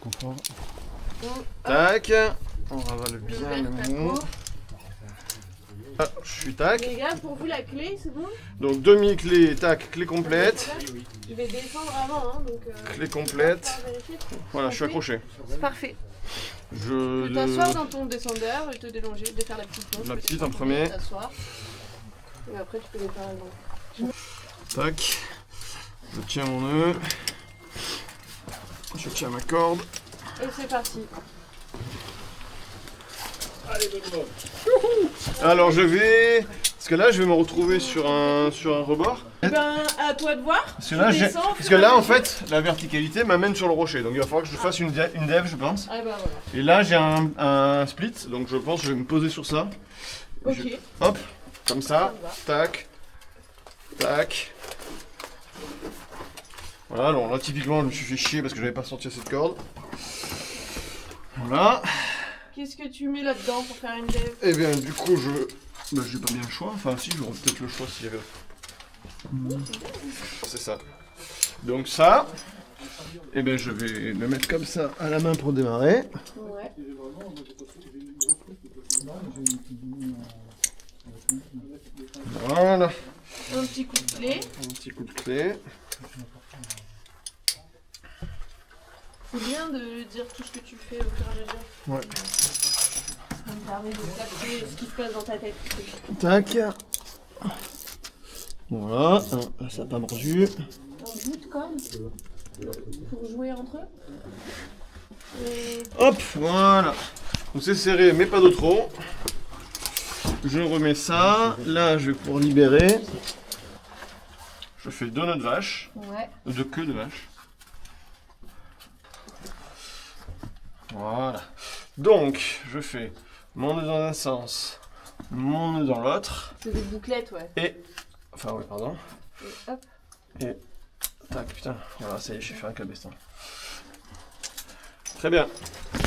confort. Tac. On ravale bien le mou. Ah, je suis tac. Les gars, pour vous la clé, c'est bon? Donc demi-clé, tac, clé complète. Je vais descendre avant, hein, donc... Clé complète. Voilà, je suis accroché. C'est parfait. Tu Je peux t'asseoir dans ton descendeur et te délonger, de faire la petite plonge. La petite en premier. T'asseoir. Et après, tu peux les faire avant. Tac. Je tiens mon nœud. Je tiens ma corde. Et c'est parti. Alors je vais... Parce que là je vais me retrouver sur un rebord. Eh ben, à toi de voir. Parce que là, parce que là en fait, la verticalité m'amène sur le rocher. Donc il va falloir que je fasse une dev, je pense. Ah bah voilà. Et là j'ai un split, donc je pense que je vais me poser sur ça. Ok. Hop, comme ça. Ça me va. Tac. Tac. Voilà, alors là typiquement je me suis fait chier parce que j'avais pas sorti cette corde. Voilà. Qu'est-ce que tu mets là-dedans pour faire une dev? Et bien du coup j'ai pas bien le choix. Enfin si, j'aurais peut-être le choix s'il y avait... C'est ça. Donc ça, et bien je vais le mettre comme ça à la main pour démarrer. Ouais. Voilà. Un petit coup de clé. Un petit coup de clé. C'est bien de dire tout ce que tu fais au fur et à mesure. Ouais. Ça me permet de capter ce qui se passe dans ta tête. Tac. Voilà, ah, ça n'a pas mordu. Un bout de corde pour jouer entre eux. Hop, voilà. Donc c'est serré, mais pas de trop. Je remets ça. Là, je vais pouvoir libérer. Je fais 2 nœuds de vache. Ouais. De queue de vache. Voilà. Donc, je fais mon nœud dans un sens, mon nœud dans l'autre. C'est des bouclettes, ouais. Et... Enfin, oui, pardon. Et hop. Et... Tac, putain. Voilà, ça y est, j'ai fait un cabestan. Très bien.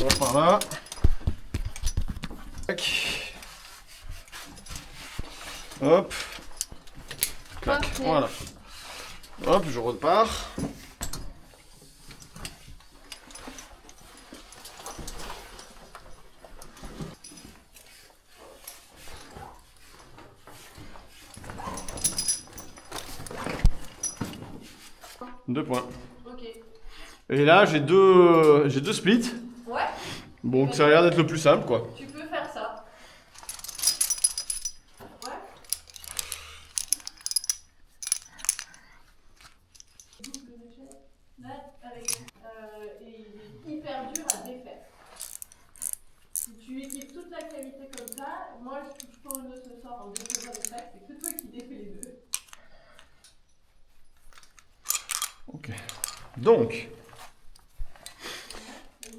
On va par là. Tac. Hop. Clac. Parfait. Voilà. Hop, je repars. Deux points. Ok. Et là, j'ai deux splits. Ouais. Donc ça a l'air d'être le plus simple, quoi. Tu peux faire ça. Ouais. Là, et il est hyper dur à défaire. Si tu équipes toute la cavité comme ça, moi, quand le nœud se sort en défaisant les plaques, c'est que toi qui défais les nœuds. Ok. Donc,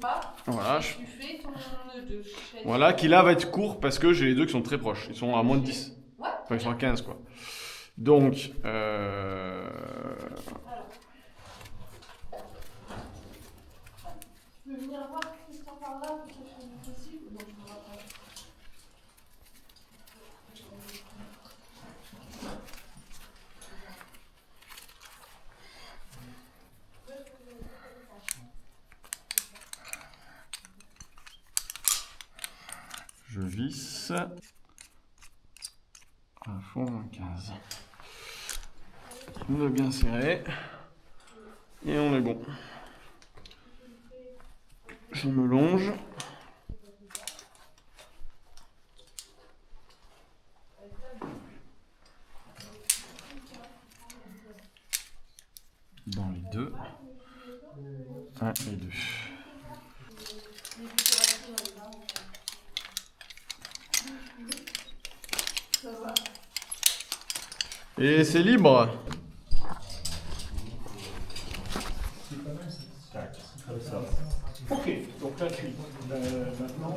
Voilà, voilà, tu fais ton nœud de chaîne. voilà, qui là va être court parce que j'ai les deux qui sont très proches. Ils sont à moins de 10. Ouais. Enfin, ils sont à 15, quoi. Donc, Alors. Tu peux venir voir Christian par là pour que je fasse du possible ou non, je ne vois pas. je visse à fond moins 15. On est bien serré. Et on est bon. Je me longe. Dans les deux. Un et deux. Et c'est libre. Ok, donc là tu maintenant.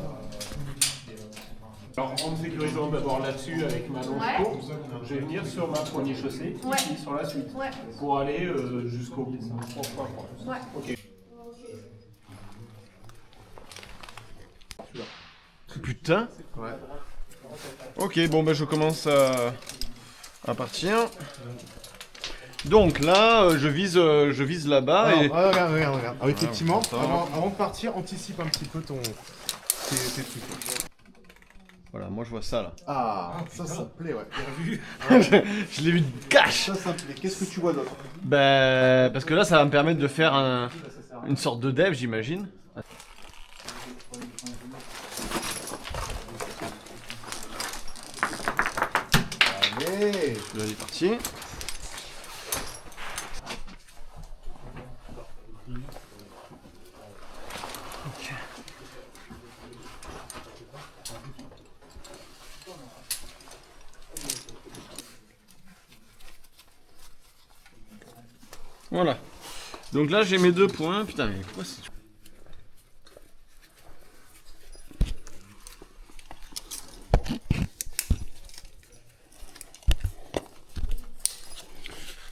Alors en me sécurisant d'abord là-dessus avec ma longe Ouais. courte, je vais venir sur ma poignée chaussée, Ouais. ici sur la suite, Ouais. pour aller jusqu'au bout. Ouais. Ok. Putain. Ouais. Ok, bon ben je commence à partir. Donc là, je vise là-bas. Alors, Et... regarde. Alors, effectivement, ça va. avant de partir, anticipe un petit peu tes trucs. Voilà, moi je vois ça là. Ah, ça me plaît, ouais. Je l'ai vu de cash. Ça me plaît. Qu'est-ce que tu vois d'autre? Ben, parce que là, ça va me permettre de faire une sorte de dev, j'imagine. Allez. Là, il est parti. Ok. Voilà. Donc là, j'ai mes 2 points. Putain, mais pourquoi c'est...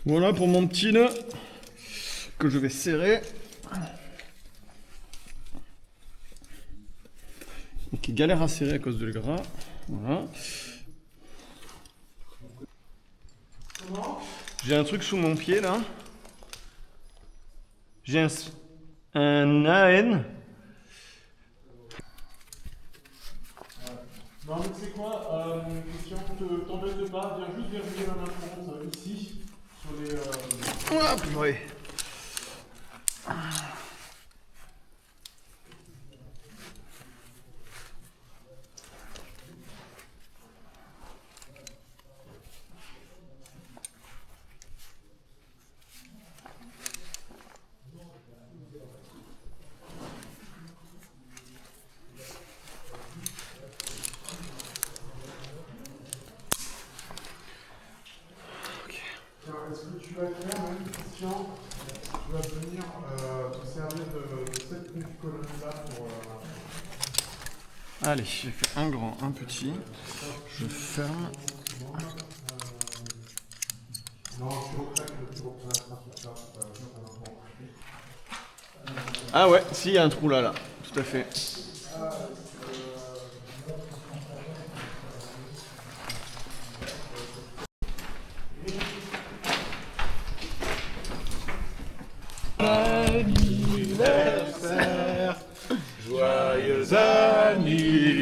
Voilà pour mon petit nœud que je vais serrer. Et qui galère à serrer à cause de le gras. Voilà. J'ai un truc sous mon pied là. J'ai un AN. Non, mais tu sais quoi, Christian, t'embête pas, viens juste vérifier la main ici, sur les... Hop, oui. Est-ce que tu vas faire, même, Christian, tu vas venir te servir de cette petite colonne-là pour... Allez, j'ai fait un grand, un petit. Je ferme. Non, tu replaceras tout ça. Ah ouais, si, il y a un trou là, là. Tout à fait. Anniversaire, joyeux anniversaire,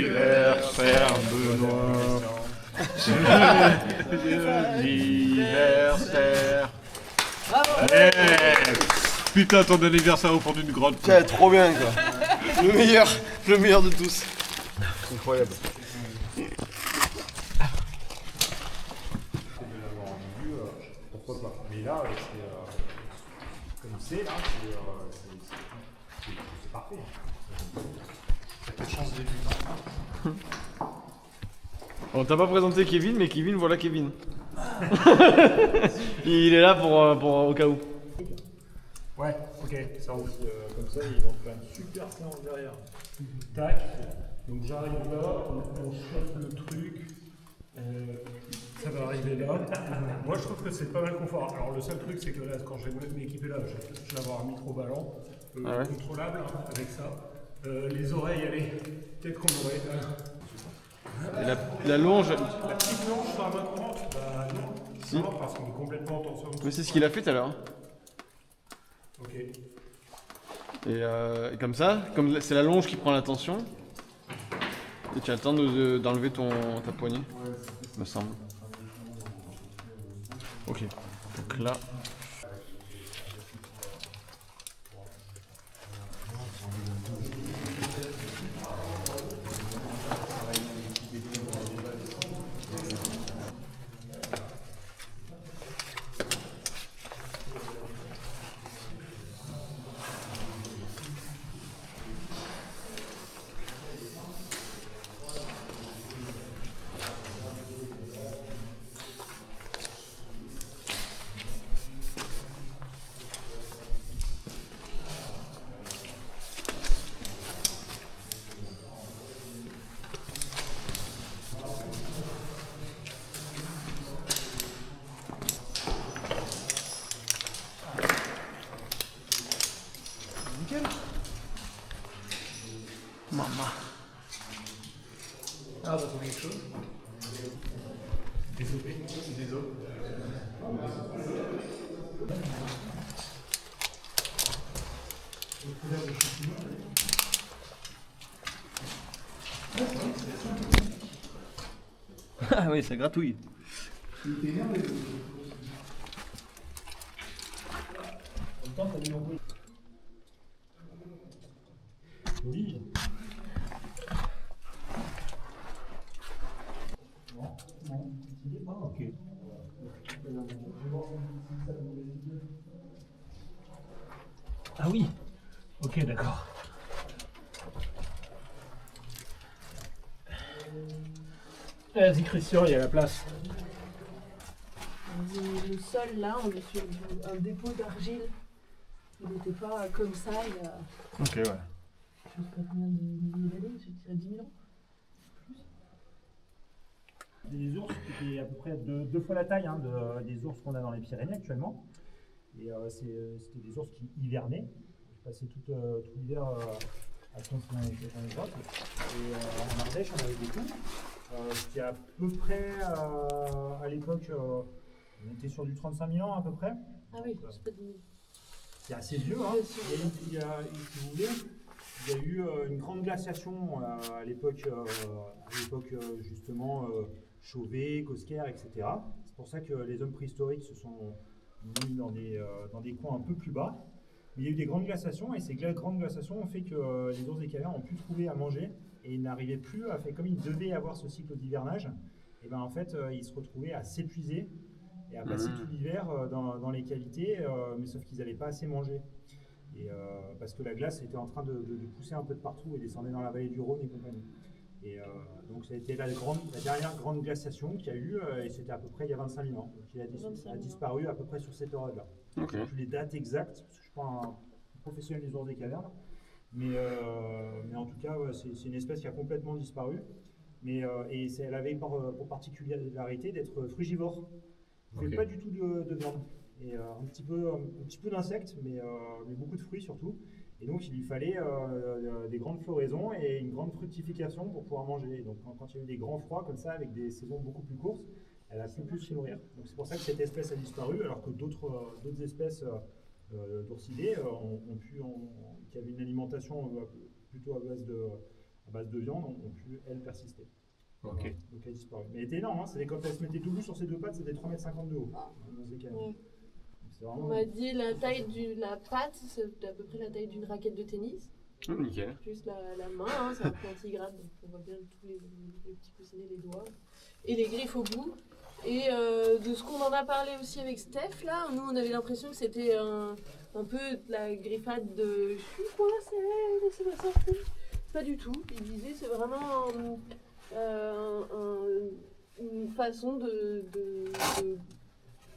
Benoît. Joyeux anniversaire. Allez. Putain, ton anniversaire au fond d'une grotte. Tiens, trop bien quoi. Le meilleur de tous. Incroyable. Pourquoi pas? Mais là, comme c'est là, c'est parfait. Cette chance de vue. On t'a pas présenté Kevin, mais Kevin, voilà Kevin. Il est là pour au cas où. Ouais, ok, ça roule. Comme ça, ils vont faire une super séance derrière. Tac. Donc j'arrive là, on chauffe le truc. Ça va arriver là. Moi, je trouve que c'est pas mal confort. Alors, le seul truc, c'est que là, quand je vais m'équiper là, je vais avoir un micro-ballon contrôlable avec ça. Les oreilles, allez, peut-être qu'on aurait. Et la longe. La petite longe sur la main courante, bah non. Si. Non, parce qu'on est complètement en tension. Mais c'est ce qu'il a fait tout à l'heure. Ok. Et comme ça, comme c'est la longe qui prend la tension. Et tu as le temps d'enlever ta poignée, me semble. Ok. Donc là. Maman. Ah, t'as trouvé quelque chose? Des OP. Ah oui, ça gratouille. Oui. Ok. Ah oui. Ok, d'accord. Vas-y Christian, il y a la place. Le sol là, on est sur un dépôt d'argile. Il n'était pas comme ça il y a. Ok, ouais. Je sais pas combien de milliers d'années, je dirais 10 000 ans. Des ours qui étaient à peu près deux fois la taille des ours qu'on a dans les Pyrénées actuellement. Et c'était des ours qui hivernaient. J'ai passé tout l'hiver à Conf dans les grottes. Et en Ardèche, on avait des coups. C'était à peu près, à l'époque, on était sur du 35 000 ans à peu près. Ah oui, c'est pas 10 000. C'est assez vieux, hein. Si vous voulez, il y a eu une grande glaciation à l'époque justement Chauvet, Cosquer, etc. C'est pour ça que les hommes préhistoriques se sont mis dans des coins un peu plus bas. Mais il y a eu des grandes glaciations et ces grandes glaciations ont fait que les ours des cavernes ont pu trouver à manger et n'arrivaient plus à faire comme ils devaient avoir ce cycle d'hivernage. Et ben en fait, ils se retrouvaient à s'épuiser et à passer tout l'hiver dans les cavités, mais sauf qu'ils n'avaient pas assez mangé. Et parce que la glace était en train de pousser un peu de partout et descendait dans la vallée du Rhône et compagnie. Et donc ça a été la dernière grande glaciation qu'il y a eu, et c'était à peu près il y a 25 000 ans. Donc il a disparu à peu près sur cette période-là. Ok. Je ne sais plus les dates exactes, parce que je ne suis pas un professionnel des ours des cavernes. Mais en tout cas, ouais, c'est une espèce qui a complètement disparu. Et elle avait pour particularité d'être frugivore. Elle ne fait pas du tout de viande. Et un petit peu d'insectes, mais beaucoup de fruits surtout. Et donc il lui fallait des grandes floraisons et une grande fructification pour pouvoir manger. Et donc quand il y a eu des grands froids comme ça, avec des saisons beaucoup plus courtes, elle a pu se nourrir. Donc c'est pour ça que cette espèce a disparu, alors que d'autres espèces d'oursidés qui avaient une alimentation plutôt à base de viande ont pu, elles, persister. Ok. Donc elle a disparu. Mais elle était énorme, hein. Quand elle se mettait debout sur ses deux pattes, c'était 3,50 m de haut. On m'a dit la taille de la patte, c'est à peu près la taille d'une raquette de tennis. Nickel. Plus la main, hein, c'est un plantigrade, donc on voit bien tous les petits coussinets, les doigts. Et les griffes au bout. Et de ce qu'on en a parlé aussi avec Steph, là, nous on avait l'impression que c'était un peu de la griffade de « je suis coincée, laissez-moi sortir ». Pas du tout, il disait c'est vraiment une façon de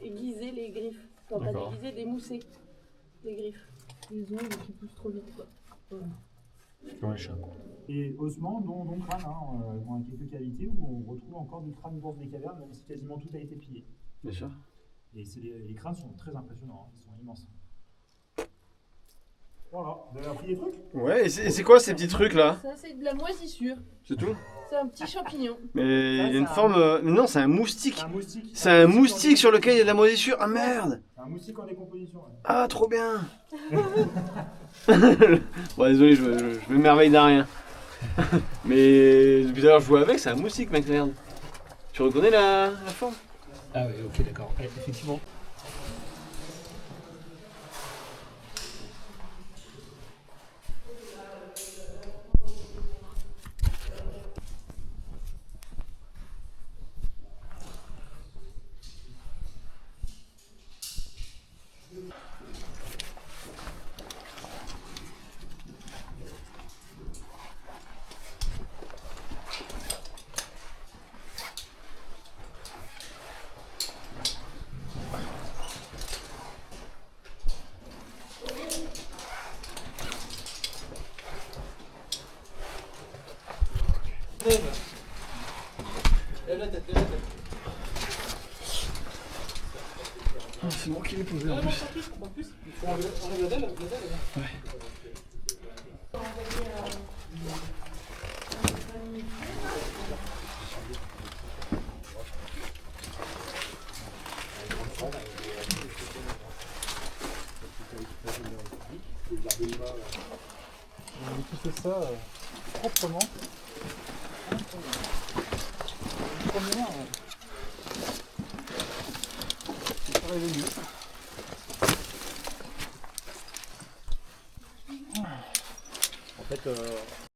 aiguiser les griffes. Enfin, pas d'aiguiser, d'émousser les griffes. Les ongles qui poussent trop vite, quoi. Voilà. Comme les chats. Et ossements, dont crâne, on a quelques cavités où on retrouve encore du crâne d'ours des cavernes, même si quasiment tout a été pillé. Bien sûr. Et les crânes sont très impressionnants, ils sont immenses. Voilà, vous avez appris des trucs? Ouais, et c'est quoi ces petits trucs là? Ça, c'est de la moisissure. C'est tout? C'est un petit champignon. Mais il y a une forme. Non, c'est un moustique. C'est un moustique. C'est un moustique sur lequel il y a de la moisissure. Ah merde! C'est un moustique en décomposition. Ouais. Ah, trop bien! Bon, désolé, je m'émerveille d'un rien. Mais depuis tout à l'heure, je joue avec, c'est un moustique, mec, merde. Tu reconnais la forme? Ah oui, ok, d'accord. Ouais, effectivement. Lève la tête, lève la tête. Oh, c'est moi qui l'ai posé en plus. En plus, il faut enlever la dalle. Ouais. On a poussé ça proprement. Première, c'est pas revenu. En fait,